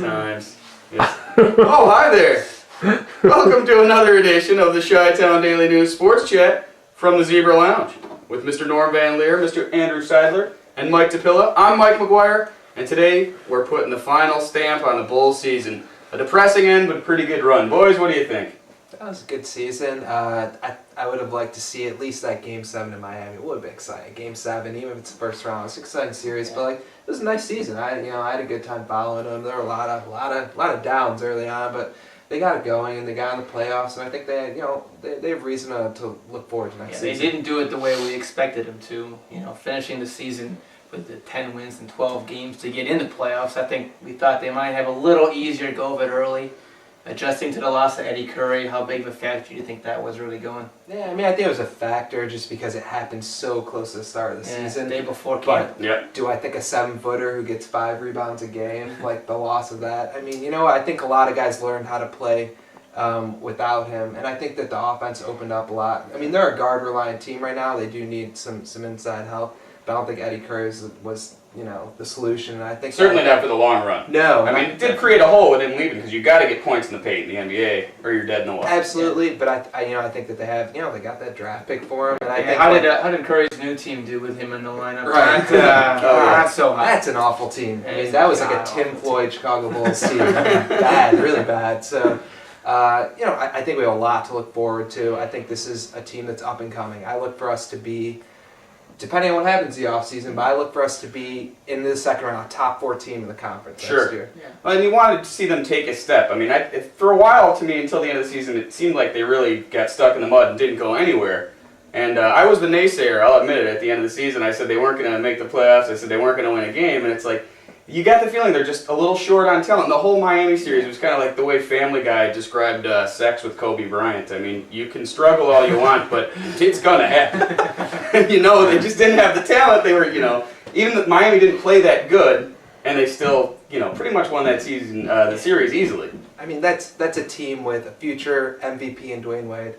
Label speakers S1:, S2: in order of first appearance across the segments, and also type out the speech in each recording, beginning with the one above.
S1: times. Yes. Oh, hi there. Welcome to another edition of the Chi-Town Daily News Sports Chat from the Zebra Lounge with Mr. Norm Van Leer, Mr. Andrew Seidler, and Mike DePilla. I'm Mike McGuire, and today we're putting the final stamp on the Bulls season. A depressing end, but a pretty good run. Boys, what do you think?
S2: That was a good season. I would have liked to see at least that Game 7 in Miami. It would have been exciting. Game 7, even if it's the first round, it's an exciting series. Yeah. But it was a nice season. I had a good time following them. There were a lot of downs early on, but they got it going and they got in the playoffs. And I think they have reason to look forward to next season.
S3: They didn't do it the way we expected them to. Finishing the season with the 10 wins and 12 games to get in the playoffs. I think we thought they might have a little easier to go of it early. Adjusting to the loss of Eddie Curry, how big of a factor do you think that was really going?
S2: Yeah, I think it was a factor just because it happened so close to the start of the season.
S3: The day before camp.
S2: But do I think a 7-footer who gets 5 rebounds a game, like the loss of that? I think a lot of guys learned how to play without him, and I think that the offense opened up a lot. They're a guard-reliant team right now. They do need some inside help, but I don't think Eddie Curry was the solution. And I think
S1: certainly not for the long run.
S2: No,
S1: it did create a hole with him leaving because you got to get points in the paint in the NBA or you're dead in the water.
S2: Absolutely, but I think that they have they got that draft pick for him, and I think
S3: how did Curry's new team do with him in the lineup?
S2: Right,
S3: not so hot.
S2: That's an awful team. That was like a Tim Floyd Chicago Bulls team. Bad, really bad. So. I think we have a lot to look forward to. I think this is a team that's up and coming. I look for us to be, depending on what happens the offseason, but I look for us to be in the second round, a top 4 team in the conference next year.
S1: Yeah. Well, and you wanted to see them take a step. For a while, to me, until the end of the season, it seemed like they really got stuck in the mud and didn't go anywhere. And I was the naysayer, I'll admit it, at the end of the season. I said they weren't going to make the playoffs. I said they weren't going to win a game. And it's like, you got the feeling they're just a little short on talent. The whole Miami series was kind of like the way Family Guy described sex with Kobe Bryant. You can struggle all you want, but it's going to happen. They just didn't have the talent. They were, even though Miami didn't play that good, and they still, pretty much won that season, the series easily.
S2: That's a team with a future MVP in Dwayne Wade,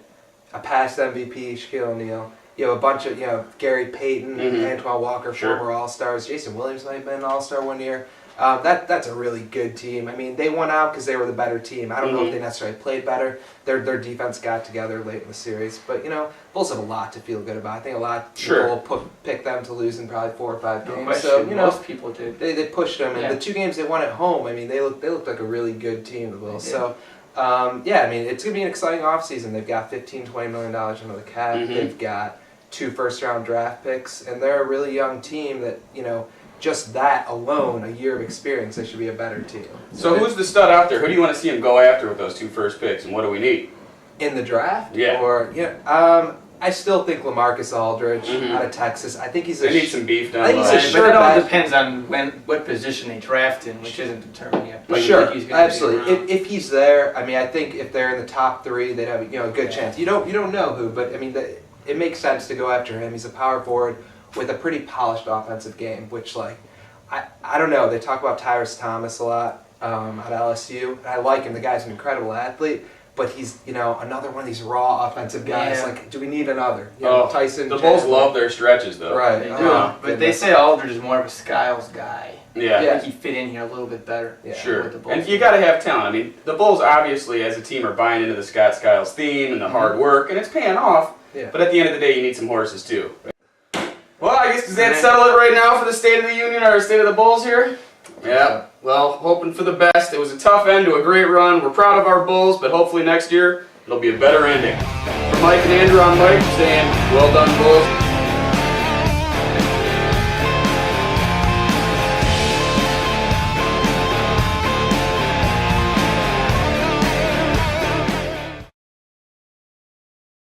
S2: a past MVP, Shaquille O'Neal. You have a bunch of, Gary Payton, Antoine Walker, former All-Stars. Jason Williams might have been an All-Star one year. That's a really good team. They won out because they were the better team. I don't know if they necessarily played better. Their defense got together late in the series. But, Bulls have a lot to feel good about. I think a lot of people will pick them to lose in probably 4 or 5 games.
S3: No question. Most people did.
S2: They pushed them. And the 2 games they won at home, they looked like a really good team, the Bulls. So, it's going to be an exciting offseason. They've got $15-20 million under the cap. They've got 2 first-round draft picks, and they're a really young team that, just that alone, a year of experience, they should be a better team.
S1: So who's the stud out there? Who do you want to see them go after with those 2 first picks, and what do we need?
S2: In the draft?
S1: Yeah.
S2: I still think LaMarcus Aldridge out of Texas. I think he's
S1: they need some beef down
S2: I think
S1: the
S2: he's
S1: line.
S3: But it all depends on what position they draft in, which isn't determined yet. But
S2: sure,
S3: he's gonna
S2: absolutely. If he's there, I think if they're in the top 3, they'd have a good chance. You don't know who, but it makes sense to go after him. He's a power forward with a pretty polished offensive game, which, I don't know. They talk about Tyrese Thomas a lot at LSU. I like him. The guy's an incredible athlete, but he's, another one of these raw offensive guys.
S3: Yeah.
S2: Do we need another? Tyson.
S1: The Bulls love their stretches, though.
S2: Right.
S3: They do. But they say Aldridge is more of a Skiles guy.
S1: Yeah.
S3: I think he'd fit in here a little bit better.
S2: Yeah.
S1: Sure. And you got to have talent. The Bulls, obviously, as a team, are buying into the Scott Skiles theme and the hard work, and it's paying off.
S2: Yeah.
S1: But at the end of the day, you need some horses, too. Well, I guess does that settle it right now for the State of the Union or State of the Bulls here? Yeah. Well, hoping for the best. It was a tough end to a great run. We're proud of our Bulls, but hopefully next year it'll be a better ending. For Mike and Andrew, I'm Mike saying, well done, Bulls.